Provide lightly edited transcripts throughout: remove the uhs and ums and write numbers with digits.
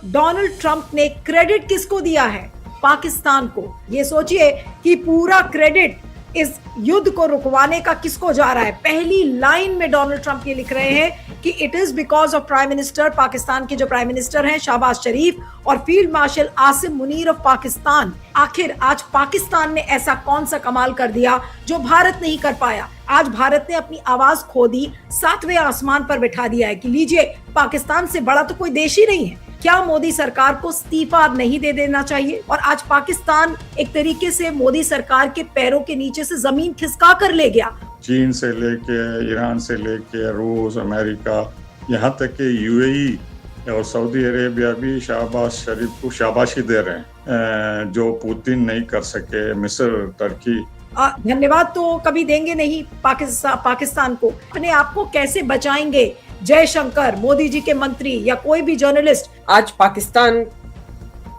Donald Trump ने credit किसको दिया है? पाकिस्तान को। ये सोचिए कि पूरा क्रेडिट इस युद्ध को रुकवाने का किसको जा रहा है? पहली लाइन में डोनाल्ड ट्रंप ये लिख रहे हैं कि it is because of prime minister, Pakistan के जो प्राइम मिनिस्टर हैं शहबाज शरीफ और field marshal Asim Munir of Pakistan. आखिर आज पाकिस्तान ने ऐसा कौन सा कमाल कर दिया जो भारत नहीं कर पाया? आज भारत ने अपनी आवाज खो दी, 7वें आसमान पर बिठा दिया है कि लीजिए, पाकिस्तान से बड़ा तो कोई देश ही नहीं है। क्या मोदी सरकार को इस्तीफा नहीं दे देना चाहिए? और आज पाकिस्तान एक तरीके से मोदी सरकार के पैरों के नीचे से जमीन खिसका कर ले गया। चीन से लेके, ईरान से लेके, रूस, अमेरिका, यहाँ तक कि यूएई और सऊदी अरेबिया भी शहबाज शरीफ को शाबाशी दे रहे हैं, जो पुतिन नहीं कर सके। मिस्र, तुर्की धन्यवाद तो कभी देंगे नहीं पाकिस्तान को। अपने आप को कैसे बचाएंगे? जयशंकर, मोदी जी के मंत्री या कोई भी जर्नलिस्ट। आज पाकिस्तान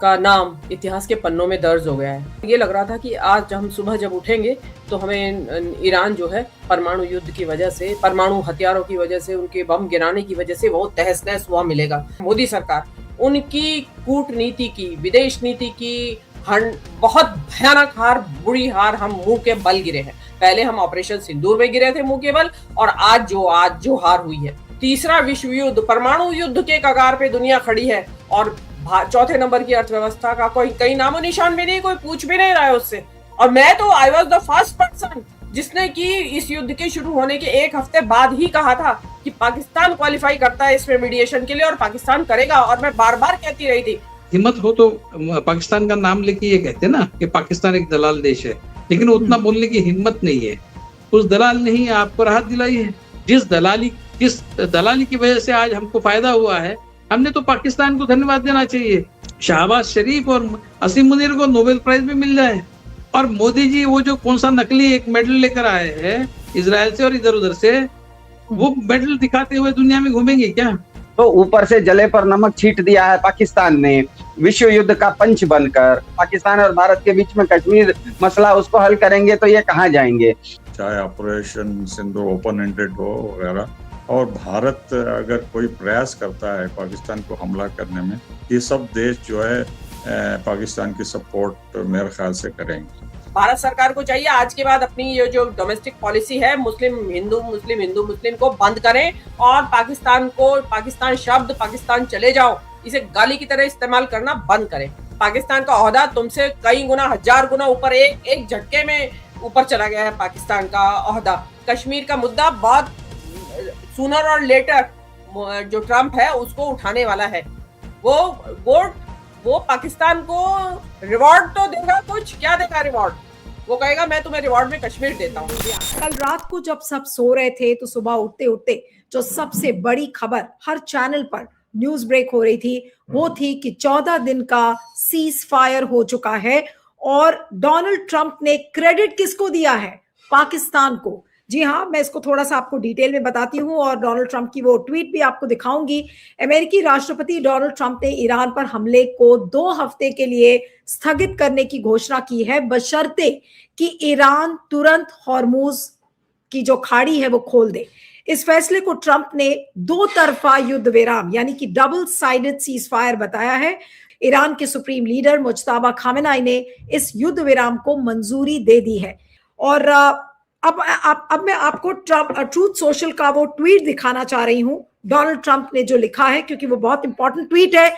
का नाम इतिहास के पन्नों में दर्ज हो गया है। ये लग रहा था कि आज हम सुबह जब उठेंगे तो हमें ईरान जो है परमाणु युद्ध की वजह से, परमाणु हथियारों की वजह से, उनके बम गिराने की वजह से वो तहस नहस हुआ मिलेगा। मोदी सरकार उनकी कूटनीति की, विदेश नीति की बहुत भयानक हार, बुरी हार हम मुंह के बल गिरे हैं। पहले हम ऑपरेशन सिंदूर में गिरे थे मुंह के बल, और आज जो हार हुई है। तीसरा विश्व युद्ध, परमाणु युद्ध के कगार पे दुनिया खड़ी है और चौथे नंबर की अर्थव्यवस्था का कहीं नामो निशान भी नहीं, कोई पूछ भी नहीं रहा है उससे। और मैं तो I was the first person जिसने कि इस युद्ध के शुरू होने के 1 हफ्ते बाद ही कहा था कि पाकिस्तान क्वालिफाई करता है इसमें मीडिएशन के लिए और पाकिस्तान करेगा। और मैं बार बार कहती रही थी, हिम्मत हो तो पाकिस्तान का नाम लेके ये कहते ना कि पाकिस्तान एक दलाल देश है, लेकिन उतना बोलने की हिम्मत नहीं है। उस दलाल ने ही आपको राहत दिलाई है। जिस दलाली की वजह से आज हमको फायदा हुआ है, हमने तो पाकिस्तान को धन्यवाद देना चाहिए। शहबाज शरीफ और आसिम मुनीर को नोबेल प्राइज भी मिल जाए, और मोदी जी वो जो कौन सा नकली एक मेडल लेकर आए हैं इजराइल से और इधर उधर से, वो मेडल दिखाते हुए दुनिया में घूमेंगे क्या? तो ऊपर से जले पर नमक छीट दिया है पाकिस्तान ने, विश्व युद्ध का पंच बनकर। पाकिस्तान और भारत के बीच में कश्मीर मसला, उसको हल करेंगे तो ये कहाँ जाएंगे? चाहे ऑपरेशन सिंदूर ओपन एंडेड हो वगैरह, और भारत अगर कोई प्रयास करता है पाकिस्तान को हमला करने में, ये सब देश जो है पाकिस्तान की सपोर्ट मेरे ख्याल से करेंगे। भारत सरकार को चाहिए आज के बाद अपनी ये जो डोमेस्टिक पॉलिसी है, मुस्लिम हिंदू को बंद करें, और पाकिस्तान शब्द, पाकिस्तान चले जाओ, इसे गाली की तरह इस्तेमाल करना बंद करें। पाकिस्तान का ओहदा तुमसे कई गुना, 1000 गुना ऊपर, एक झटके में ऊपर चला गया है पाकिस्तान का ओहदा। कश्मीर का मुद्दा बहुत सूनर और लेटर जो ट्रंप है उसको उठाने वाला है। वो पाकिस्तान को रिवॉर्ड तो देगा, कुछ क्या देगा रिवॉर्ड? वो कहेगा मैं तुम्हें रिवॉर्ड में कश्मीर देता हूँ। कल रात को जब सब सो रहे थे तो सुबह उठते उठते जो सबसे बड़ी खबर हर चैनल पर न्यूज ब्रेक हो रही थी, वो थी कि 14 दिन का सीज फायर हो चुका है। और डोनाल्ड ट्रंप ने क्रेडिट किसको दिया है? पाकिस्तान को। जी हाँ, मैं इसको थोड़ा सा आपको डिटेल में बताती हूँ और डोनाल्ड ट्रंप की वो ट्वीट भी आपको दिखाऊंगी। अमेरिकी राष्ट्रपति डोनाल्ड ट्रंप ने ईरान पर हमले को 2 हफ्ते के लिए स्थगित करने की घोषणा की है, बशर्ते कि ईरान तुरंत हॉर्मुज की जो खाड़ी है वो खोल दे। इस फैसले को ट्रंप ने 2 तरफा युद्ध विराम यानी कि डबल साइडेड सीज फायर बताया है। ईरान के सुप्रीम लीडर मुज्तबा खामेनेई ने इस युद्ध विराम को मंजूरी दे दी है। और अब मैं आपको ट्रूथ सोशल का वो ट्वीट दिखाना चाह रही हूं, डोनाल्ड ट्रंप ने जो लिखा है, क्योंकि वो बहुत इंपॉर्टेंट ट्वीट है।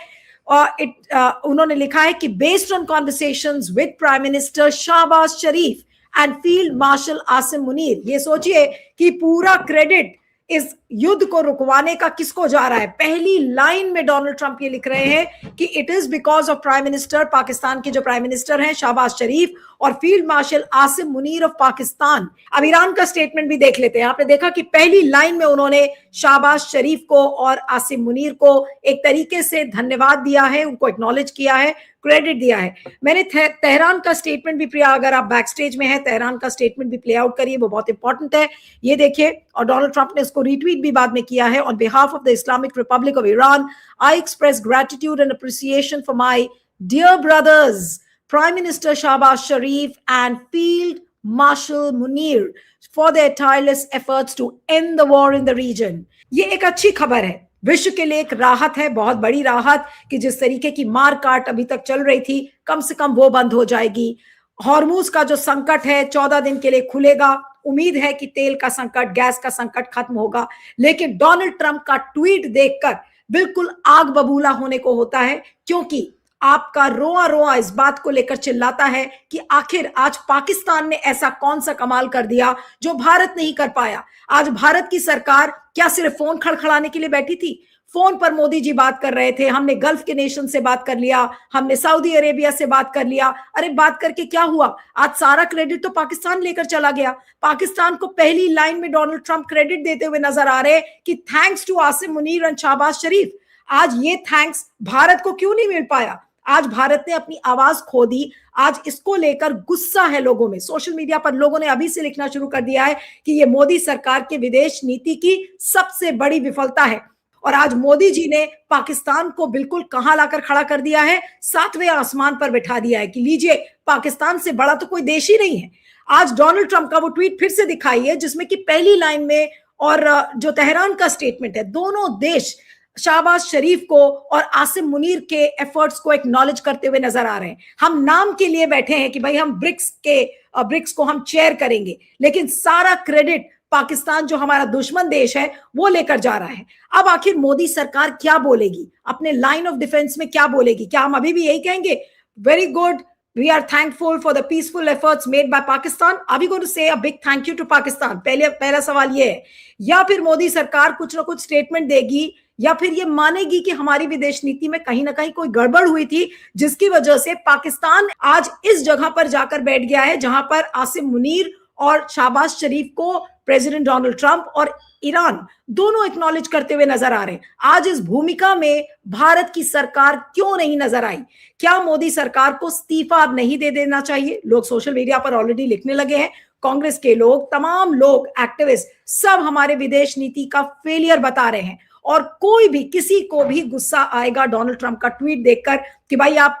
उन्होंने लिखा है कि based on conversations with prime minister Shahbaz Sharif and field marshal Asim Munir. ये सोचिए कि पूरा क्रेडिट इस युद्ध को रुकवाने का किसको जा रहा है? पहली लाइन में डोनाल्ड ट्रंप ये लिख रहे हैं कि it is because of prime minister, Pakistan के जो प्राइम मिनिस्टर हैं शहबाज शरीफ और field marshal Asim Munir of Pakistan. अब ईरान का स्टेटमेंट भी देख लेते हैं। आपने देखा कि पहली लाइन में उन्होंने शहबाज शरीफ को और आसिम मुनीर को एक तरीके से धन्यवाद दिया है, उनको एक्नॉलेज किया है, क्रेडिट दिया है। मैंने तेहरान का स्टेटमेंट भी, प्रिया अगर आप बैक स्टेज में है, तेहरान का स्टेटमेंट भी प्ले आउट करिए, वो बहुत इंपॉर्टेंट है। ये देखिए, और डोनाल्ड ट्रंप ने इसको रीट्वीट भी बाद में किया है। On behalf of the Islamic Republic of Iran, I express gratitude and appreciation for my dear brothers prime minister Shahbaz Sharif and field marshal Munir for their tireless efforts to end the war in the region। ये एक अच्छी खबर है। विश्व के लिए एक राहत है, बहुत बड़ी राहत, कि जिस तरीके की मार काट अभी तक चल रही थी कम से कम वो बंद हो जाएगी। हॉर्मूज का जो संकट है 14 दिन के लिए खुलेगा। उम्मीद है कि तेल का संकट, गैस का संकट खत्म होगा। लेकिन डोनाल्ड ट्रंप का ट्वीट देखकर बिल्कुल आग बबूला होने को होता है, क्योंकि आपका रोआ रोआ इस बात को लेकर चिल्लाता है कि आखिर आज पाकिस्तान ने ऐसा कौन सा कमाल कर दिया जो भारत नहीं कर पाया। आज भारत की सरकार क्या सिर्फ फोन खड़खड़ाने के लिए बैठी थी? फोन पर मोदी जी बात कर रहे थे, हमने गल्फ के नेशन से बात कर लिया, हमने सऊदी अरेबिया से बात कर लिया। अरे बात करके क्या हुआ? आज सारा क्रेडिट तो पाकिस्तान लेकर चला गया। पाकिस्तान को पहली लाइन में डोनाल्ड ट्रंप क्रेडिट देते हुए नजर आ रहे कि thanks to Asim Munir and Shahbaz Sharif. आज ये थैंक्स भारत को क्यों नहीं मिल पाया? आज भारत ने अपनी आवाज खो दी। आज इसको लेकर गुस्सा है लोगों में। सोशल मीडिया पर लोगों ने अभी से लिखना शुरू कर दिया है कि ये मोदी सरकार के विदेश नीति की सबसे बड़ी विफलता है। और आज मोदी जी ने पाकिस्तान को बिल्कुल कहां लाकर खड़ा कर दिया है, 7वें आसमान पर बिठा दिया है कि लीजिए, पाकिस्तान से बड़ा तो कोई देश ही नहीं है। आज डोनाल्ड ट्रंप का वो ट्वीट फिर से दिखाई है जिसमें कि पहली लाइन में और जो तेहरान का स्टेटमेंट है, दोनों देश शहबाज शरीफ को और आसिम मुनीर के एफर्ट्स को एक्नॉलेज करते हुए नजर आ रहे हैं। हम नाम के लिए बैठे हैं कि भाई हम ब्रिक्स को हम चेयर करेंगे, लेकिन सारा क्रेडिट पाकिस्तान जो हमारा दुश्मन देश है वो लेकर जा रहा है। अब आखिर मोदी सरकार क्या बोलेगी? अपने लाइन ऑफ डिफेंस में क्या बोलेगी? क्या हम अभी भी यही कहेंगे, very good, we are thankful for the peaceful efforts made by Pakistan? Are we going to say a big thank you to Pakistan? पहला सवाल ये है। या फिर मोदी सरकार कुछ ना कुछ स्टेटमेंट देगी, या फिर ये मानेगी कि हमारी विदेश नीति में कहीं ना कहीं कोई गड़बड़ हुई थी, जिसकी वजह से पाकिस्तान आज इस जगह पर जाकर बैठ गया है जहां पर आसिम मुनीर और शहबाज शरीफ को प्रेसिडेंट डोनाल्ड ट्रंप और ईरान दोनों एक्नॉलेज करते हुए नजर आ रहे हैं। आज इस भूमिका में भारत की सरकार क्यों नहीं नजर आई? क्या मोदी सरकार को इस्तीफा अब नहीं दे देना चाहिए? लोग सोशल मीडिया पर ऑलरेडी लिखने लगे हैं। कांग्रेस के लोग, तमाम लोग, एक्टिविस्ट, सब हमारे विदेश नीति का फेलियर बता रहे हैं। और कोई भी, किसी को भी गुस्सा आएगा डोनाल्ड ट्रंप का ट्वीट देखकर कि भाई आप,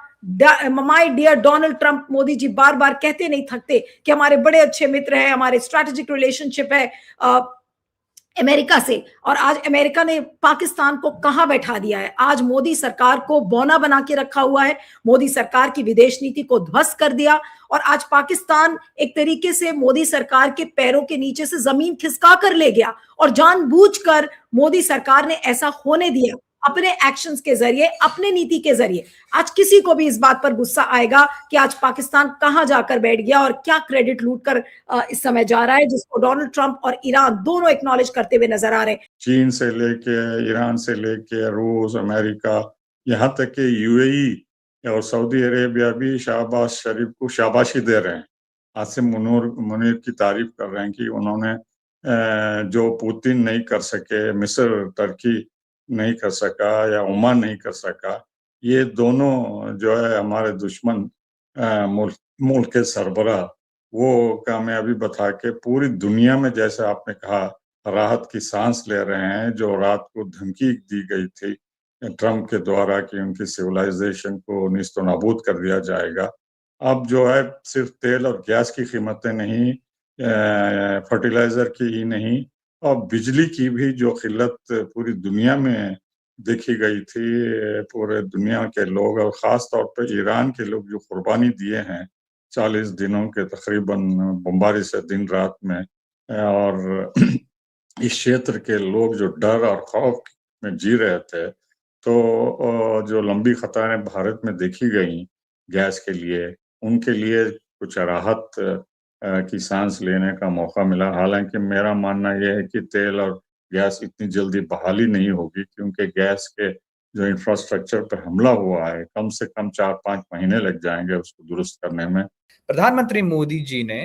my dear Donald Trump, Modi ji बार बार कहते नहीं थकते कि हमारे बड़े अच्छे मित्र हैं, हमारे स्ट्रैटेजिक रिलेशनशिप है अमेरिका से। और आज अमेरिका ने पाकिस्तान को कहां बैठा दिया है? आज मोदी सरकार को बौना बना के रखा हुआ है, मोदी सरकार की विदेश नीति को ध्वस्त कर दिया। और आज पाकिस्तान एक तरीके से मोदी सरकार के पैरों के नीचे से जमीन खिसका कर ले गया। और जानबूझकर मोदी सरकार ने ऐसा होने दिया अपने एक्शंस के जरिए, अपने नीति के जरिए। आज किसी को भी इस बात पर गुस्सा आएगा कि आज पाकिस्तान कहां जाकर बैठ गया और क्या क्रेडिट लूटकर इस समय जा रहा है, जिसको डोनाल्ड ट्रंप और ईरान दोनों एक्नॉलेज करते हुए नजर आ रहे हैं। चीन से लेके, ईरान से लेके, रूस, अमेरिका, यहाँ तक कि यूएई और सऊदी अरेबिया भी शहबाज शरीफ को शाबाशी दे रहे हैं। आसिम मुनीर की तारीफ कर रहे हैं कि उन्होंने जो पुतिन नहीं कर सके, मिस्र, टर्की नहीं कर सका या ओमान नहीं कर सका, ये दोनों जो है हमारे दुश्मन मुल्क के सरबराह, वो कामयाबी बता के पूरी दुनिया में, जैसे आपने कहा, राहत की सांस ले रहे हैं। जो रात को धमकी दी गई थी ट्रंप के द्वारा कि उनकी सिविलाइजेशन को निस्तो नाबूद कर दिया जाएगा, अब जो है सिर्फ तेल और गैस की कीमतें नहीं, फर्टिलाइजर की ही नहीं, और बिजली की भी जो किल्लत पूरी दुनिया में देखी गई थी, पूरे दुनिया के लोग और ख़ास तौर पे ईरान के लोग जो कुर्बानी दिए हैं 40 दिनों के तकरीबन बमबारी से दिन रात में, और इस क्षेत्र के लोग जो डर और खौफ में जी रहे थे, तो जो लंबी कतारें भारत में देखी गई गैस के लिए, उनके लिए कुछ राहत की सांस लेने का मौका मिला। हालांकि मेरा मानना यह है कि तेल और गैस इतनी जल्दी बहाली नहीं होगी, क्योंकि गैस के जो इंफ्रास्ट्रक्चर पर हमला हुआ है, कम से कम 4-5 महीने लग जाएंगे उसको दुरुस्त करने में। प्रधानमंत्री मोदी जी ने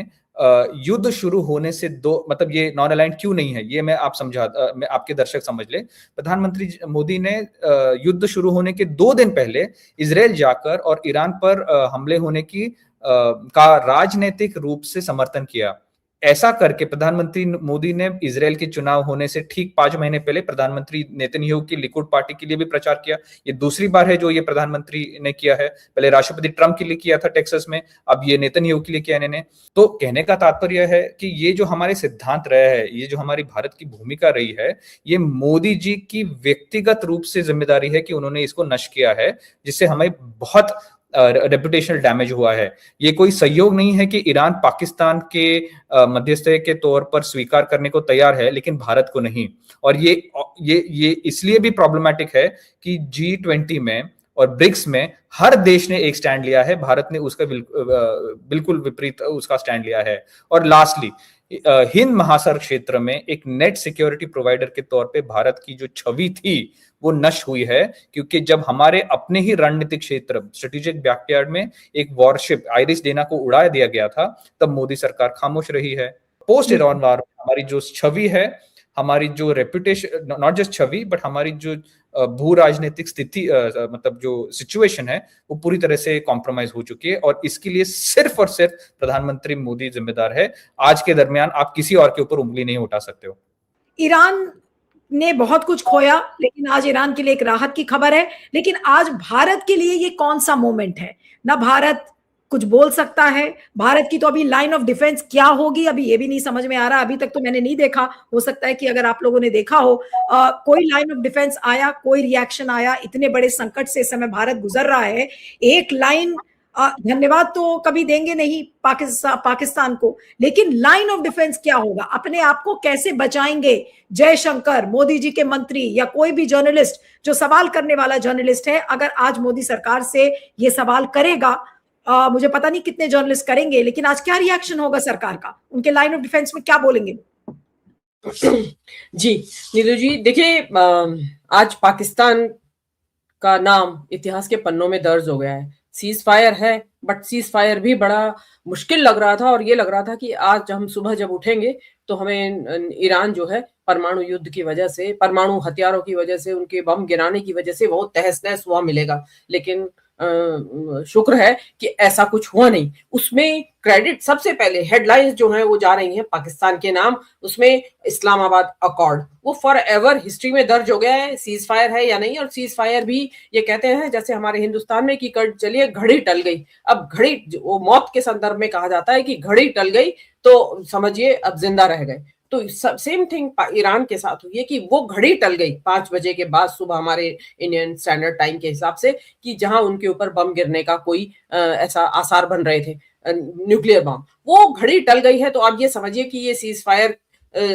युद्ध शुरू होने से मतलब ये नॉन अलाइंड क्यों नहीं है, ये मैं आपके दर्शक समझ ले। प्रधानमंत्री मोदी ने युद्ध शुरू होने के 2 दिन पहले इजराइल जाकर और ईरान पर हमले होने की का राजनीतिक रूप से समर्थन किया। ऐसा करके प्रधानमंत्री मोदी ने इजराइल के चुनाव होने से ठीक 5 महीने पहले प्रधानमंत्री नेतन्याहू की लिकुड पार्टी के लिए भी प्रचार किया। ये दूसरी बार है जो ये प्रधानमंत्री ने किया है। पहले राष्ट्रपति ट्रंप के लिए किया था टेक्सास में, अब ये नेतन्याहू के लिए किया इन्होंने। तो कहने का तात्पर्य है कि ये जो हमारे सिद्धांत रहे हैं, ये जो हमारी भारत की भूमिका रही है, ये मोदी जी की व्यक्तिगत रूप से जिम्मेदारी है कि उन्होंने इसको नष्ट किया है, जिससे हमें बहुत रेपुटेशनल डैमेज हुआ है। ये कोई सहयोग नहीं है कि ईरान पाकिस्तान के मध्यस्थ के तौर पर स्वीकार करने को तैयार है, लेकिन भारत को नहीं। और ये इसलिए भी प्रॉब्लमैटिक है कि G20 में और ब्रिक्स में हर देश ने एक स्टैंड लिया है, भारत ने उसका बिल्कुल विपरीत उसका स्टैंड लिया है। और लास्टली, हिंद महासागर क्षेत्र में एक नेट सिक्योरिटी प्रोवाइडर के तौर पे भारत की जो छवि थी वो नष्ट हुई है, क्योंकि जब हमारे अपने ही रणनीतिक क्षेत्र स्ट्रेटेजिक बैकयार्ड में एक वॉरशिप आइरिस डेना को उड़ा दिया गया था, तब मोदी सरकार खामोश रही है। पोस्ट ईरान वार हमारी जो छवि है, हमारी जो reputation, not just Chhavi but हमारी जो भू राजनीतिक स्थिति मतलब जो सिचुएशन है वो पूरी तरह से कॉम्प्रोमाइज हो चुकी है। और इसके लिए सिर्फ और सिर्फ प्रधानमंत्री मोदी जिम्मेदार है। आज के दरमियान आप किसी और के ऊपर उंगली नहीं उठा सकते हो। ईरान ने बहुत कुछ खोया, लेकिन आज ईरान के लिए एक राहत की खबर है। लेकिन आज भारत के लिए ये कौन सा मोमेंट है? ना भारत कुछ बोल सकता है, भारत की तो अभी लाइन ऑफ डिफेंस क्या होगी अभी ये भी नहीं समझ में आ रहा। अभी तक तो मैंने नहीं देखा, हो सकता है कि अगर आप लोगों ने देखा हो कोई लाइन ऑफ डिफेंस आया, कोई रिएक्शन आया। इतने बड़े संकट से इस समय भारत गुजर रहा है, एक लाइन धन्यवाद तो कभी देंगे नहीं पाकिस्तान को, लेकिन लाइन ऑफ डिफेंस क्या होगा? अपने आप को कैसे बचाएंगे? जयशंकर, मोदी जी के मंत्री या कोई भी जर्नलिस्ट जो सवाल करने वाला जर्नलिस्ट है, अगर आज मोदी सरकार से ये सवाल करेगा, मुझे पता नहीं कितने जर्नलिस्ट करेंगे, लेकिन आज क्या रिएक्शन होगा सरकार का? उनके लाइन ऑफ डिफेंस में क्या बोलेंगे? जी नीलू जी, देखिए आज पाकिस्तान का नाम इतिहास के पन्नों में दर्ज हो गया है। सीज फायर है, बट सीज फायर भी बड़ा मुश्किल लग रहा था, और ये लग रहा था कि आज हम सुबह जब उठेंगे तो हमें ईरान जो है परमाणु युद्ध की वजह से, परमाणु हथियारों की वजह से, उनके बम गिराने की वजह से बहुत तहस नहस हुआ मिलेगा। लेकिन शुक्र है कि ऐसा कुछ हुआ नहीं। उसमें क्रेडिट सबसे पहले हेडलाइंस जो है वो जा रही हैं पाकिस्तान के नाम। उसमें इस्लामाबाद अकॉर्ड वो फॉर एवर हिस्ट्री में दर्ज हो गया है, सीज फायर है या नहीं। और सीज फायर भी ये कहते हैं जैसे हमारे हिंदुस्तान में कि चलिए घड़ी टल गई। अब घड़ी वो मौत के संदर्भ में कहा जाता है कि घड़ी टल गई तो समझिए अब जिंदा रह गए। तो सेम थिंग ईरान के साथ हुई है कि वो घड़ी टल गई 5 बजे के बाद सुबह हमारे इंडियन स्टैंडर्ड टाइम के हिसाब से, कि जहां उनके ऊपर बम गिरने का कोई ऐसा आसार बन रहे थे, न्यूक्लियर बम, वो घड़ी टल गई है। तो आप ये समझिए कि ये सीज फायर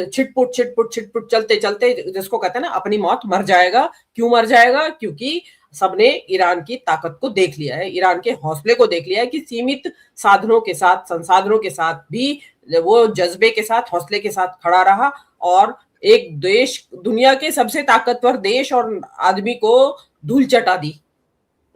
छिटपुट छिटपुट छिटपुट चलते चलते, जिसको कहते हैं ना अपनी मौत मर जाएगा। क्यों मर जाएगा? क्योंकि सबने ईरान की ताकत को देख लिया है, ईरान के हौसले को देख लिया है कि सीमित साधनों के साथ, संसाधनों के साथ भी वो जज्बे के साथ, हौसले के साथ खड़ा रहा और एक देश, दुनिया के सबसे ताकतवर देश और आदमी को धूल चटा दी।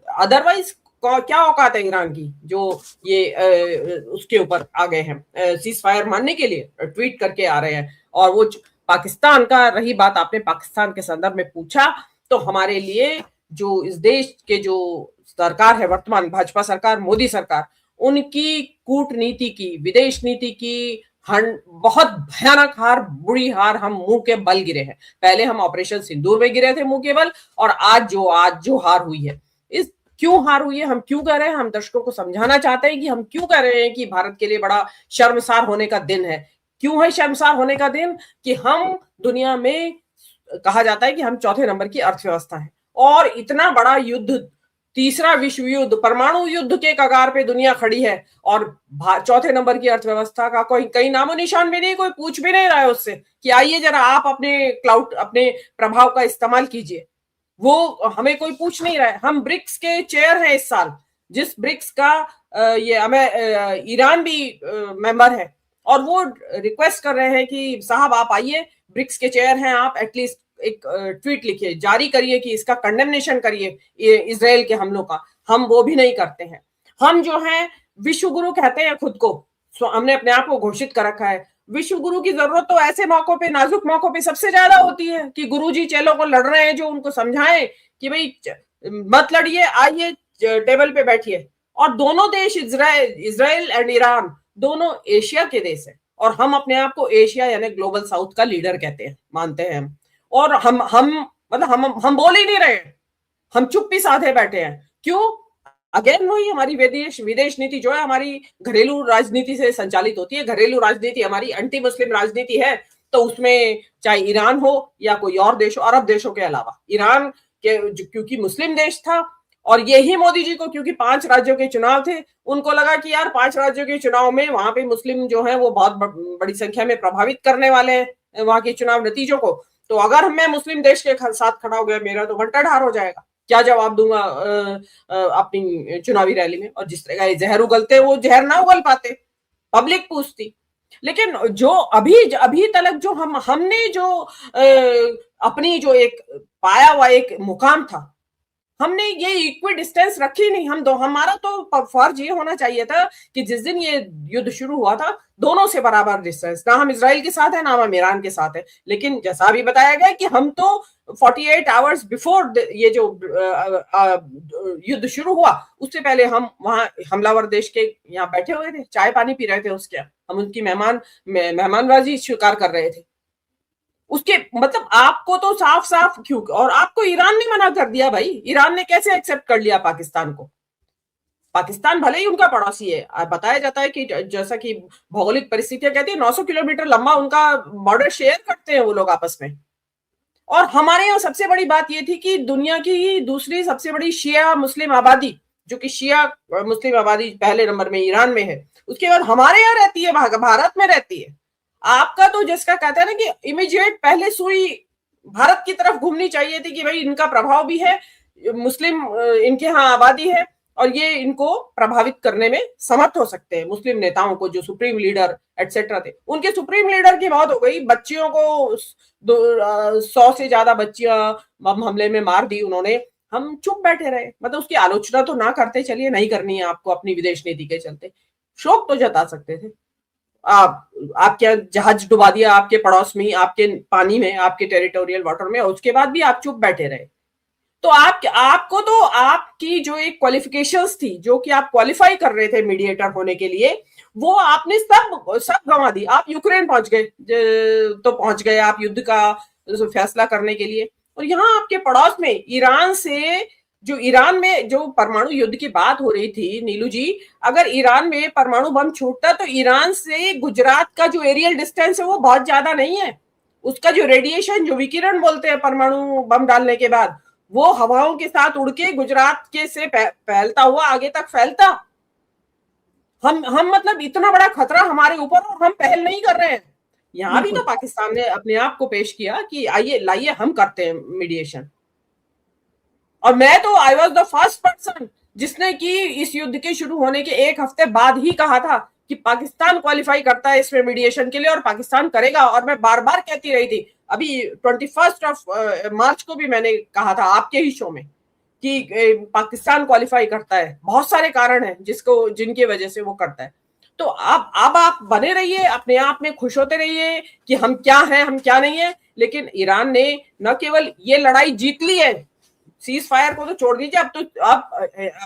अदरवाइज क्या औकात है ईरान की जो ये उसके ऊपर आ गए हैं, सीज फायर मानने के लिए ट्वीट करके आ रहे हैं। और वो पाकिस्तान का, रही बात आपने पाकिस्तान के संदर्भ में पूछा, तो हमारे लिए जो इस देश के जो सरकार है वर्तमान भाजपा सरकार, मोदी सरकार, उनकी कूटनीति की, विदेश नीति की बहुत भयानक हार, बुरी हार हम मुंह के बल गिरे हैं। पहले हम ऑपरेशन सिंदूर में गिरे थे मुंह के बल, और आज जो हार हुई है, इस क्यों हार हुई है, हम क्यों कह रहे हैं, हम दर्शकों को समझाना चाहते हैं कि हम क्यों कह रहे हैं कि भारत के लिए बड़ा शर्मसार होने का दिन है। क्यों है शर्मसार होने का दिन? कि हम दुनिया में, कहा जाता है कि हम 4थे नंबर की अर्थव्यवस्था है, और इतना बड़ा युद्ध, तीसरा विश्व युद्ध, परमाणु युद्ध के कगार पे दुनिया खड़ी है, और 4थे नंबर की अर्थव्यवस्था का कोई कहीं नामो निशान भी नहीं, कोई पूछ भी नहीं रहा है उससे कि आइए जरा आप अपने क्लाउड, अपने प्रभाव का इस्तेमाल कीजिए। वो हमें कोई पूछ नहीं रहा है। हम ब्रिक्स के चेयर हैं इस साल, जिस ब्रिक्स का ईरान भी मेंबर है, और वो रिक्वेस्ट कर रहे हैं कि साहब आप आइए, ब्रिक्स के चेयर हैं आप, एटलीस्ट एक ट्वीट लिखिए, जारी करिए कि इसका कंडेमनेशन करिए इजराइल के हमलों का। हम वो भी नहीं करते हैं। हम जो हैं विश्व गुरु कहते हैं खुद को, हमने अपने आप को घोषित कर रखा है। विश्व गुरु की जरूरत तो ऐसे मौकों पे, नाजुक मौकों पे सबसे ज्यादा होती है कि गुरुजी चेलों को लड़ रहे हैं, जो उनको समझाएं कि भाई मत लड़िए, आइए टेबल पे बैठिए। और दोनों देश, इजराइल एंड ईरान, दोनों एशिया के देश है, और हम अपने आप को एशिया यानी ग्लोबल साउथ का लीडर कहते हैं, मानते हैं हम। और हम मतलब हम बोल ही नहीं रहे, हम चुप ही साधे बैठे हैं। क्यों? अगेन वही हमारी विदेश नीति जो है हमारी घरेलू राजनीति से संचालित होती है। घरेलू राजनीति हमारी एंटी मुस्लिम राजनीति है, तो उसमें चाहे ईरान हो या कोई और देश हो, अरब देशों के अलावा। ईरान के क्योंकि मुस्लिम देश था, और यही मोदी जी को क्योंकि 5 राज्यों के चुनाव थे, उनको लगा कि यार 5 राज्यों के चुनाव में वहां पे मुस्लिम जो है वो बहुत बड़ी संख्या में प्रभावित करने वाले हैं वहां के चुनाव नतीजों को। तो अगर मैं मुस्लिम देश के साथ खड़ा हो गया, मेरा तो बंटाढार हो जाएगा। क्या जवाब दूंगा अपनी चुनावी रैली में? और जिस तरह का जहर उगलते वो जहर ना उगल पाते, पब्लिक पूछती। लेकिन जो अभी तक जो हमने जो अपनी जो एक पाया हुआ एक मुकाम था, हमने ये इक्वी डिस्टेंस रखी नहीं। हमारा तो फर्ज ये होना चाहिए था कि जिस दिन ये युद्ध शुरू हुआ था, दोनों से बराबर डिस्टेंस, ना हम इजराइल के साथ है ना हम ईरान के साथ है। लेकिन जैसा अभी बताया गया कि हम तो 48 आवर्स बिफोर ये जो युद्ध शुरू हुआ, उससे पहले हम वहां हमलावर देश के यहाँ बैठे हुए थे, चाय पानी पी रहे थे उसके, हम उनकी मेहमानबाजी स्वीकार कर रहे थे उसके। मतलब आपको तो साफ साफ क्यों, और आपको ईरान ने मना कर दिया भाई। ईरान ने कैसे एक्सेप्ट कर लिया पाकिस्तान को? पाकिस्तान भले ही उनका पड़ोसी है, बताया जाता है कि जैसा कि भौगोलिक परिस्थितियां कहती है 900 किलोमीटर लंबा उनका बॉर्डर शेयर करते हैं वो लोग आपस में। और हमारे यहाँ सबसे बड़ी बात ये थी कि दुनिया की दूसरी सबसे बड़ी शिया मुस्लिम आबादी, जो कि शिया मुस्लिम आबादी पहले नंबर में ईरान में है, उसके बाद हमारे यहाँ रहती है, भारत में रहती है। आपका तो जिसका कहता है ना कि इमीडिएट पहले सुई भारत की तरफ घूमनी चाहिए थी कि भाई इनका प्रभाव भी है, मुस्लिम इनके यहाँ आबादी है और ये इनको प्रभावित करने में समर्थ हो सकते हैं। मुस्लिम नेताओं को, जो सुप्रीम लीडर एटसेट्रा थे, उनके सुप्रीम लीडर की मौत हो गई, बच्चियों को 100 से ज्यादा बच्चियां बम हमले में मार दी उन्होंने। हम चुप बैठे रहे, मतलब उसकी आलोचना तो ना करते, चलिए नहीं करनी है आपको अपनी विदेश नीति के चलते, शोक तो जता सकते थे। आप क्या जहाज डुबा दिया आपके पड़ोस में, आपके पानी में, आपके टेरिटोरियल वाटर में, और उसके बाद भी आप चुप बैठे रहे। तो आपको तो आपकी जो एक क्वालिफिकेशंस थी, जो कि आप क्वालिफाई कर रहे थे मीडिएटर होने के लिए, वो आपने सब गंवा दी। आप यूक्रेन पहुंच गए आप युद्ध का फैसला करने के लिए, और यहाँ आपके पड़ोस में ईरान में जो परमाणु युद्ध की बात हो रही थी नीलू जी, अगर ईरान में परमाणु बम छूटता तो ईरान से गुजरात का जो एरियल डिस्टेंस है वो बहुत ज्यादा नहीं है। उसका जो रेडिएशन, जो विकिरण बोलते हैं परमाणु बम डालने के बाद, वो हवाओं के साथ उड़ के गुजरात के से फैलता हुआ आगे तक फैलता। हम मतलब इतना बड़ा खतरा हमारे ऊपर, और हम पहल नहीं कर रहे हैं। यहाँ भी तो पाकिस्तान ने अपने आप को पेश किया कि आइए लाइए हम करते हैं मीडिएशन। और मैं तो I was the first person जिसने कि इस युद्ध के शुरू होने के 1 हफ्ते बाद ही कहा था कि पाकिस्तान क्वालिफाई करता है इसमें मीडिएशन के लिए, और पाकिस्तान करेगा। और मैं बार बार कहती रही थी, अभी 21 मार्च को भी मैंने कहा था आपके ही शो में कि पाकिस्तान क्वालिफाई करता है। बहुत सारे कारण हैं जिनकी वजह से वो करता है। तो अब आप बने रहिए, अपने आप में खुश होते रहिए कि हम क्या हैं, हम क्या नहीं है। लेकिन ईरान ने न केवल ये लड़ाई जीत ली है, सीज फायर को तो छोड़ दीजिए, अब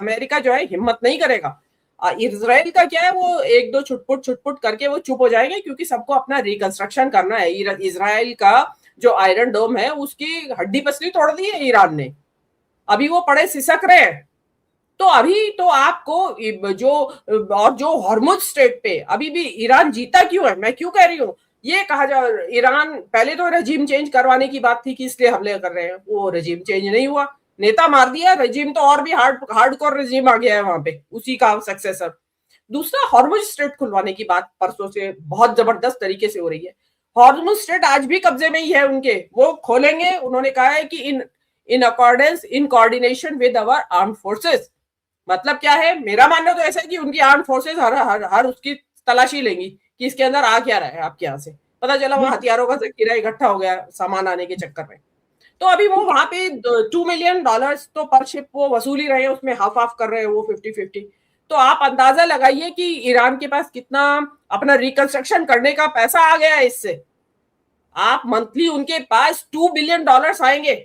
अमेरिका जो है हिम्मत नहीं करेगा। इजराइल का क्या है, वो 1-2 छुटपुट करके वो चुप हो जाएंगे, क्योंकि सबको अपना रिकंस्ट्रक्शन करना है। इजराइल का जो आयरन डोम है उसकी हड्डी पसली तोड़ दी है ईरान ने, अभी वो पड़े सिसक रहे हैं। तो अभी तो आपको जो हॉर्मुज स्ट्रेट पे अभी भी ईरान जीता क्यों है, मैं क्यों कह रही हूँ, ये कहा जा ईरान पहले तो रजीम चेंज करवाने की बात थी कि इसलिए हमले कर रहे हैं, वो रजीम चेंज नहीं हुआ, नेता मार दिया, रजीम तो और भी हार्डकोर रजीम आ गया है वहां पे, उसी का सक्सेसर। दूसरा, हॉर्मुज स्ट्रेट खुलवाने की बात परसों से बहुत जबरदस्त तरीके से हो रही है। हॉर्मुज स्ट्रेट आज भी कब्जे में ही है उनके, वो खोलेंगे। उन्होंने कहा है कि in accordance, in coordination with our armed forces. मतलब क्या है, मेरा मानना तो ऐसा है कि उनकी आर्म्ड फोर्सेस हर उसकी तलाशी लेंगी कि इसके अंदर आ क्या रहा है। आपके यहाँ से पता चला वहां हथियारों का जखीरा इकट्ठा हो गया सामान आने के चक्कर में। तो अभी वो वहां पे $2 मिलियन तो पर शिप वो वसूल ही रहे हैं, उसमें हाफ कर रहे हैं वो 50-50। तो आप अंदाजा लगाइए कि ईरान के पास कितना अपना रिकंस्ट्रक्शन करने का पैसा आ गया है इससे। आप मंथली उनके पास $2 बिलियन आएंगे।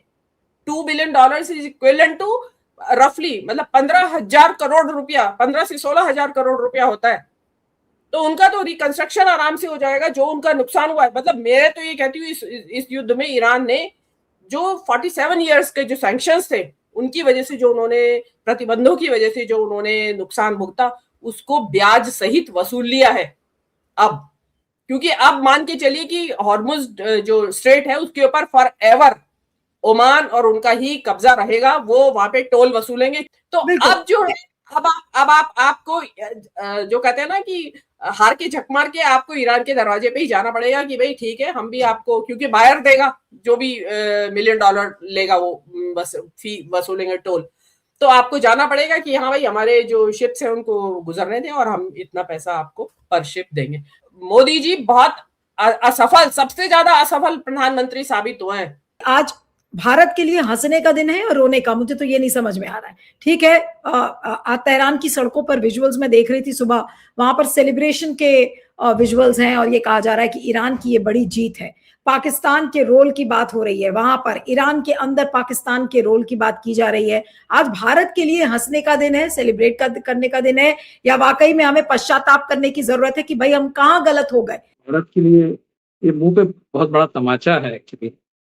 $2 बिलियन इज इक्विवेलेंट टू रफली मतलब 15,000 करोड़ रुपया, 15 से 16,000 करोड़ रुपया होता है। तो उनका तो रिकंस्ट्रक्शन आराम से हो जाएगा, जो उनका नुकसान हुआ है। मतलब मैं तो ये कहती हूँ इस युद्ध में ईरान ने जो 47 इयर्स के जो सैंक्शंस थे, उनकी वजह से जो उन्होंने, प्रतिबंधों की वजह से जो उन्होंने नुकसान भुगता, उसको ब्याज सहित वसूल लिया है अब। क्योंकि अब मान के चलिए कि हॉर्मुज जो स्ट्रेट है उसके ऊपर फॉर एवर ओमान और उनका ही कब्जा रहेगा, वो वहां पे टोल वसूलेंगे। तो अब जो है, अब आपको जो कहते हैं ना कि हार के झक मार के आपको ईरान के दरवाजे पे ही जाना पड़ेगा कि भाई ठीक है, हम भी आपको, क्योंकि बायर देगा जो भी $1 मिलियन लेगा, वो बस फी वसूलेंगे, टोल। तो आपको जाना पड़ेगा कि हाँ भाई, हमारे जो शिप्स हैं उनको गुजरने दें और हम इतना पैसा आपको पर शिप देंगे। मोदी जी बहुत असफल, सबसे ज्यादा असफल प्रधानमंत्री साबित हुए हैं। आज भारत के लिए हंसने का दिन है और रोने का, मुझे तो ये नहीं समझ में आ रहा है। ठीक है, आज तेहरान की सड़कों पर विजुअल्स में देख रही थी सुबह, वहां पर सेलिब्रेशन के विजुअल्स हैं और ये कहा जा रहा है कि ईरान की ये बड़ी जीत है। पाकिस्तान के रोल की बात हो रही है वहां पर, ईरान के अंदर पाकिस्तान के रोल की बात की जा रही है। आज भारत के लिए हंसने का दिन है, सेलिब्रेट करने का दिन है, या वाकई में हमें पश्चाताप करने की जरूरत है कि भाई हम कहाँ गलत हो गए? भारत के लिए ये मुंह पे बहुत बड़ा तमाचा है एक्चुअली,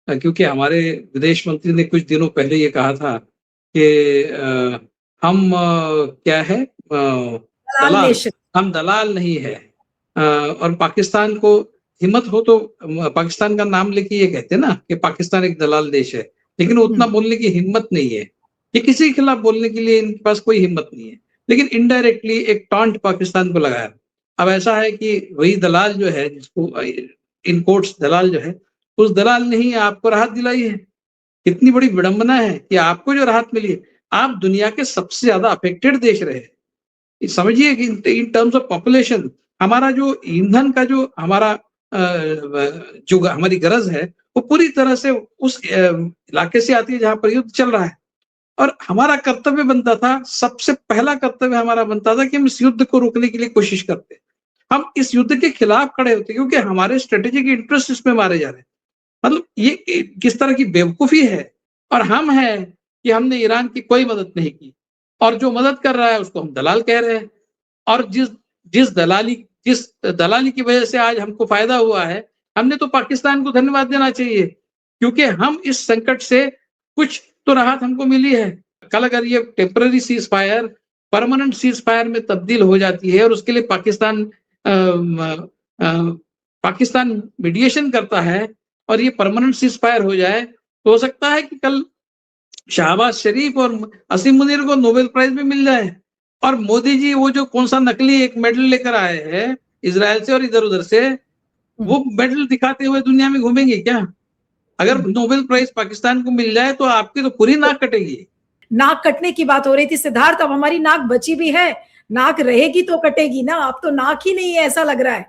क्योंकि हमारे विदेश मंत्री ने कुछ दिनों पहले ये कहा था कि हम क्या है, दलाल, हम दलाल नहीं है। और पाकिस्तान को हिम्मत हो तो पाकिस्तान का नाम लेके ये कहते हैं ना कि पाकिस्तान एक दलाल देश है, लेकिन उतना बोलने की हिम्मत नहीं है। ये किसी के खिलाफ बोलने के लिए इनके पास कोई हिम्मत नहीं है, लेकिन इनडायरेक्टली एक टॉन्ट पाकिस्तान को लगाया। अब ऐसा है कि वही दलाल जो है, जिसको इन कोट्स दलाल जो है, उस दलाल ने ही आपको राहत दिलाई है। कितनी बड़ी विडंबना है कि आपको जो राहत मिली, आप दुनिया के सबसे ज्यादा अफेक्टेड देश रहे। समझिए कि इन टर्म्स ऑफ पॉपुलेशन, हमारा जो ईंधन का जो हमारा जो हमारी गरज है, वो पूरी तरह से उस इलाके से आती है जहां पर युद्ध चल रहा है। और हमारा कर्तव्य बनता था, सबसे पहला कर्तव्य हमारा बनता था कि हम इस युद्ध को रोकने के लिए कोशिश करते, हम इस युद्ध के खिलाफ खड़े होते, क्योंकि हमारे स्ट्रेटेजिक इंटरेस्ट इसमें मारे जा रहे हैं। मतलब ये किस तरह की बेवकूफी है। और हम है कि हमने ईरान की कोई मदद नहीं की, और जो मदद कर रहा है उसको हम दलाल कह रहे हैं। और जिस दलाली की वजह से आज हमको फायदा हुआ है, हमने तो पाकिस्तान को धन्यवाद देना चाहिए, क्योंकि हम इस संकट से कुछ तो राहत हमको मिली है। कल अगर ये temporary cease fire permanent cease fire में तब्दील हो जाती है और उसके लिए पाकिस्तान मीडिएशन करता है और ये परमानेंट सीज फायर हो जाए, तो हो सकता है कि कल शहबाज शरीफ और असीम मुनीर को नोबेल प्राइज भी मिल जाए। और मोदी जी वो जो कौन सा नकली एक मेडल लेकर आए हैं इजराइल से और इधर उधर से, वो मेडल दिखाते हुए दुनिया में घूमेंगे क्या? अगर नोबेल प्राइज पाकिस्तान को मिल जाए तो आपकी तो पूरी नाक कटेगी। नाक कटने की बात हो रही थी सिद्धार्थ, अब हमारी नाक बची भी है, नाक रहेगी तो कटेगी ना। अब तो नाक ही नहीं है, ऐसा लग रहा है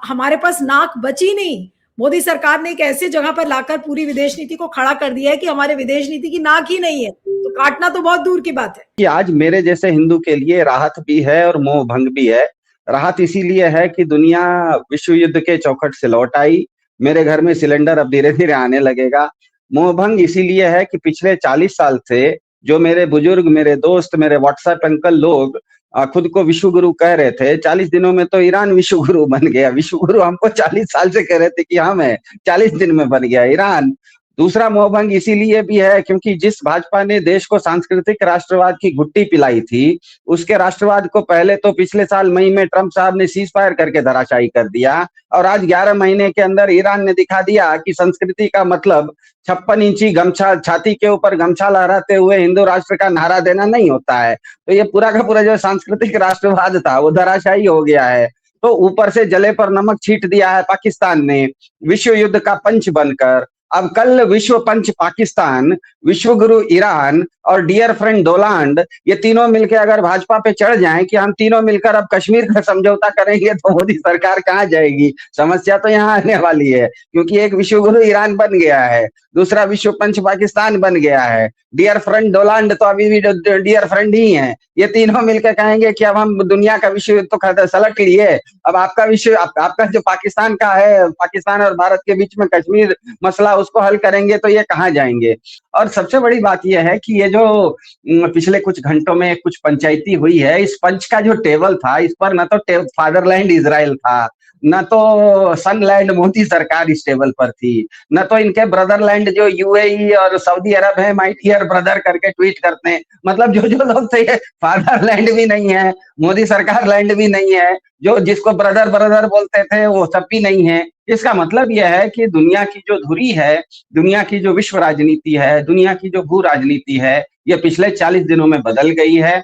हमारे पास नाक बची नहीं। मोदी सरकार ने एक ऐसी जगह पर लाकर पूरी विदेश नीति को खड़ा कर दिया है कि हमारे विदेश नीति की नाक ही नहीं है, तो काटना तो बहुत दूर की बात है। कि आज मेरे जैसे हिंदू के लिए राहत भी है और मोह भंग भी है। राहत इसीलिए है कि दुनिया विश्व युद्ध के चौखट से लौट आई, मेरे घर में सिलेंडर अब धीरे धीरे आने लगेगा। मोह भंग इसीलिए है कि पिछले 40 साल से जो मेरे बुजुर्ग, मेरे दोस्त, मेरे व्हाट्सएप अंकल लोग खुद को विश्व गुरु कह रहे थे, 40 दिनों में तो ईरान विश्व गुरु बन गया। विश्व गुरु हमको 40 साल से कह रहे थे कि हम है, 40 दिन में बन गया ईरान। दूसरा मोहभंग इसीलिए भी है क्योंकि जिस भाजपा ने देश को सांस्कृतिक राष्ट्रवाद की घुट्टी पिलाई थी, उसके राष्ट्रवाद को पहले तो पिछले साल मई में ट्रंप साहब ने सीज फायर करके धराशायी कर दिया, और आज 11 महीने के अंदर ईरान ने दिखा दिया कि संस्कृति का मतलब 56 इंची गमछा, छाती के ऊपर गमछा लहराते हुए हिंदू राष्ट्र का नारा देना नहीं होता है। तो ये पूरा का पूरा जो सांस्कृतिक राष्ट्रवाद था वो धराशायी हो गया है। तो ऊपर से जले पर नमक छीट दिया है पाकिस्तान ने, विश्व युद्ध का पंच बनकर। अब कल विश्व पंच पाकिस्तान, विश्व गुरु ईरान और डियर फ्रेंड डोलांड, ये तीनों मिलकर अगर भाजपा पे चढ़ जाएं कि हम तीनों मिलकर अब कश्मीर का समझौता करेंगे, तो मोदी सरकार कहाँ जाएगी? समस्या तो यहाँ आने वाली है, क्योंकि एक विश्व गुरु ईरान बन गया है, दूसरा विश्व पंच पाकिस्तान बन गया है, डियर फ्रेंड डोलांड तो अभी भी डियर फ्रेंड ही है। ये तीनों मिलकर कहेंगे कि अब हम दुनिया का विश्व तो सलट लिए, अब आपका विश्व, आपका जो पाकिस्तान का है, पाकिस्तान और भारत के बीच में कश्मीर मसला, उसको हल करेंगे तो ये कहाँ जाएंगे। और सबसे बड़ी बात यह है कि ये जो पिछले कुछ घंटों में कुछ पंचायती हुई है, इस पंच का जो टेबल था, इस पर न तो फादरलैंड इजराइल था, न तो सनलैंड मोदी सरकार इस टेबल पर थी, न तो इनके ब्रदरलैंड जो यूएई और सऊदी अरब है माय डियर ब्रदर करके ट्वीट करते हैं। मतलब जो जो लोग थे, ये फादरलैंड भी नहीं है, मोदी सरकार लैंड भी नहीं है, जो जिसको ब्रदर ब्रदर बोलते थे वो सब भी नहीं है। इसका मतलब यह है कि दुनिया की जो धुरी है, दुनिया की जो विश्व राजनीति है, दुनिया की जो भू राजनीति है, ये पिछले 40 दिनों में बदल गई है।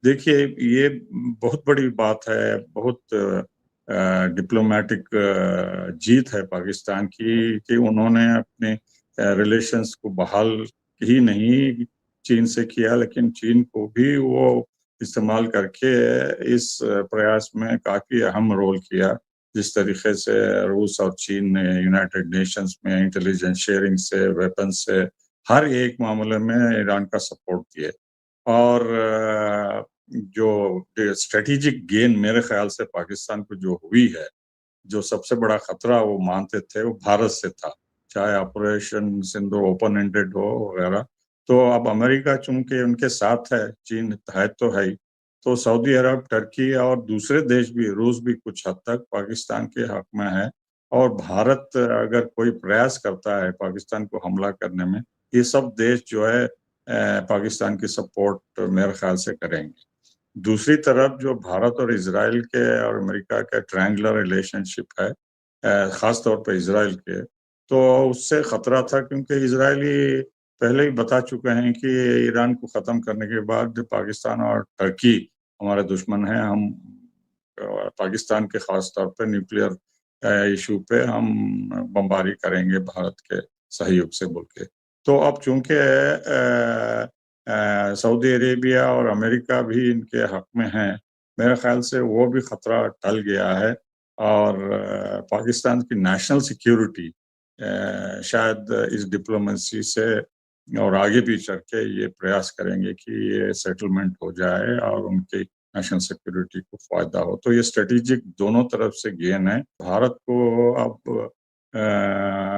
देखिए, ये बहुत बड़ी बात है, बहुत डिप्लोमेटिक जीत है पाकिस्तान की कि उन्होंने अपने रिलेशंस को बहाल ही नहीं चीन से किया, लेकिन चीन को भी वो इस्तेमाल करके इस प्रयास में काफी अहम रोल किया। जिस तरीके से रूस और चीन ने यूनाइटेड नेशंस में इंटेलिजेंस शेयरिंग से, वेपन से, हर एक मामले में ईरान का सपोर्ट किए। और जो स्ट्रेटेजिक गेन मेरे ख्याल से पाकिस्तान को जो हुई है, जो सबसे बड़ा खतरा वो मानते थे वो भारत से था, चाहे ऑपरेशन सिंदूर ओपन एंडेड हो वगैरह। तो अब अमेरिका चूंकि उनके साथ है, चीन है तो है ही, तो सऊदी अरब, टर्की और दूसरे देश भी, रूस भी कुछ हद तक पाकिस्तान के हक में है। और भारत अगर कोई प्रयास करता है पाकिस्तान को हमला करने में, ये सब देश जो है पाकिस्तान की सपोर्ट मेरे ख्याल से करेंगे। दूसरी तरफ जो भारत और इजराइल के और अमेरिका का ट्रायंगुलर रिलेशनशिप है, खास तौर पर इजराइल के, तो उससे खतरा था क्योंकि इजरायली पहले ही बता चुके हैं कि ईरान को ख़त्म करने के बाद पाकिस्तान और टर्की हमारे दुश्मन हैं, हम पाकिस्तान के खास तौर पर न्यूक्लियर इशू पे हम बमबारी करेंगे भारत के सहयोग से बोल के। तो अब चूंकि सऊदी अरेबिया और अमेरिका भी इनके हक में हैं, मेरे ख्याल से वो भी खतरा टल गया है। और पाकिस्तान की नेशनल सिक्योरिटी शायद इस डिप्लोमेसी से और आगे भी चल के ये प्रयास करेंगे कि ये सेटलमेंट हो जाए और उनकी नेशनल सिक्योरिटी को फायदा हो। तो ये स्ट्रेटेजिक दोनों तरफ से गेन है। भारत को अब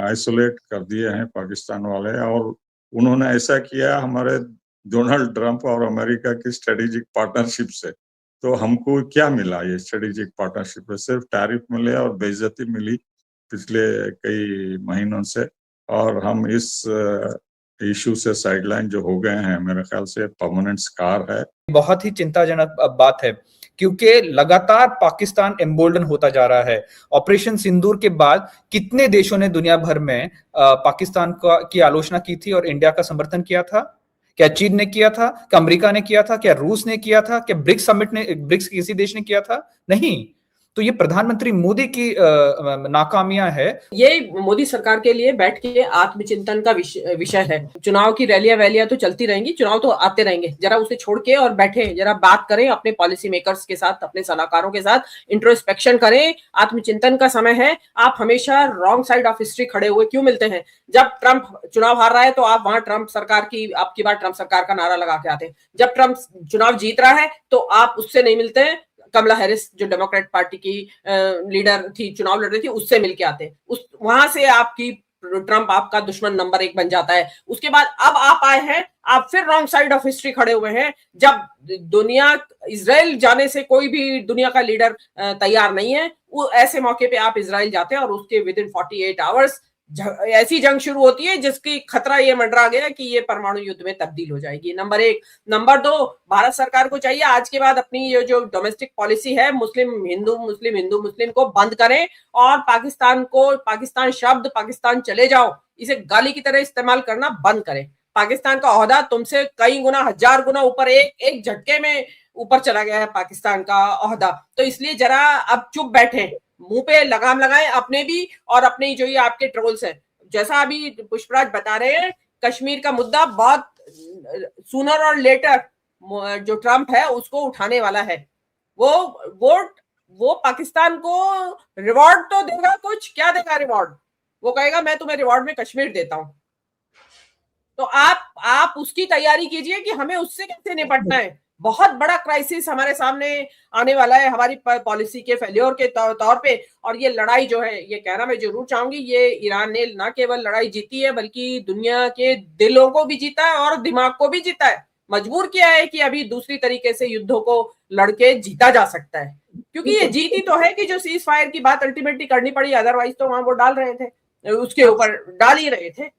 आइसोलेट कर दिए हैं पाकिस्तान वाले, और उन्होंने ऐसा किया हमारे डोनाल्ड ट्रंप और अमेरिका की स्ट्रेटेजिक पार्टनरशिप से। तो हमको क्या मिला ये स्ट्रेटेजिक पार्टनरशिप में? सिर्फ टैरिफ मिले और बेइज्जती मिली पिछले कई महीनों से, और हम इस इशू से साइडलाइन जो हो गए हैं, मेरे ख्याल से परमानेंट स्कार है। बहुत ही चिंताजनक बात है क्योंकि लगातार पाकिस्तान एम्बोल्डन होता जा रहा है। ऑपरेशन सिंदूर के बाद कितने देशों ने दुनिया भर में पाकिस्तान की आलोचना की थी और इंडिया का समर्थन किया था? क्या चीन ने किया था? क्या अमेरिका ने किया था? क्या रूस ने किया था? क्या ब्रिक्स समिट ने, ब्रिक्स किसी देश ने किया था? नहीं। तो ये प्रधानमंत्री मोदी की नाकामियां है। ये मोदी सरकार के लिए बैठ के आत्मचिंतन का विषय है। चुनाव की रैलियां वैलियां तो चलती रहेंगी, चुनाव तो आते रहेंगे, जरा उसे छोड़ के और बैठे, जरा बात करें अपने पॉलिसी मेकर्स के साथ, अपने सलाहकारों के साथ, इंट्रोस्पेक्शन करें। आत्मचिंतन का समय है। आप हमेशा रॉन्ग साइड ऑफ हिस्ट्री खड़े हुए क्यों मिलते हैं? जब ट्रंप चुनाव हार रहा है तो आप वहां ट्रंप सरकार की, आपकी बार ट्रंप सरकार का नारा लगा के आते हैं। जब ट्रंप चुनाव जीत रहा है तो आप उससे नहीं मिलते हैं। कमला हैरिस जो डेमोक्रेट पार्टी की लीडर थी, चुनाव लड़ रही थी, उससे मिलके आते हैं। उस वहां से आपकी ट्रंप आपका दुश्मन नंबर 1 बन जाता है। उसके बाद अब आप आए हैं, आप फिर रॉन्ग साइड ऑफ हिस्ट्री खड़े हुए हैं। जब दुनिया, इजराइल जाने से कोई भी दुनिया का लीडर तैयार नहीं है, वो ऐसे मौके पे आप इजराइल जाते हैं और उसके विद इन 48 आवर्स ऐसी जंग शुरू होती है जिसकी खतरा ये मंडरा गया कि ये परमाणु युद्ध में तब्दील हो जाएगी। नंबर 1। नंबर 2, भारत सरकार को चाहिए आज के बाद अपनी ये जो डोमेस्टिक पॉलिसी है, मुस्लिम हिंदू मुस्लिम को बंद करें और पाकिस्तान को, पाकिस्तान शब्द, पाकिस्तान चले जाओ, इसे गाली की तरह इस्तेमाल करना बंद करें। पाकिस्तान का ओहदा तुमसे कई गुना, 1000 गुना ऊपर, एक झटके में ऊपर चला गया है पाकिस्तान का ओहदा। तो इसलिए जरा अब चुप बैठे, मुंह पे लगाम लगाएं अपने भी और अपने जो ये आपके ट्रोल्स हैं। जैसा अभी पुष्पराज बता रहे हैं, कश्मीर का मुद्दा बहुत सूनर और लेटर जो ट्रंप है उसको उठाने वाला है। वो पाकिस्तान को रिवॉर्ड तो देगा, कुछ क्या देगा रिवॉर्ड? वो कहेगा मैं तुम्हें रिवॉर्ड में कश्मीर देता हूं। तो आप उसकी तैयारी कीजिए कि हमें उससे कैसे निपटना है। बहुत बड़ा क्राइसिस हमारे सामने आने वाला है हमारी पॉलिसी के फेल्योर के तौर पे। और ये लड़ाई जो है, ये कहना मैं जरूर चाहूंगी, ये ईरान ने न केवल लड़ाई जीती है बल्कि दुनिया के दिलों को भी जीता है और दिमाग को भी जीता है, मजबूर किया है कि अभी दूसरी तरीके से युद्धों को लड़के जीता जा सकता है। क्योंकि ये जीती तो है कि जो सीज फायर की बात अल्टीमेटली करनी पड़ी, अदरवाइज तो वहां वो डाल रहे थे, उसके ऊपर डाल ही रहे थे।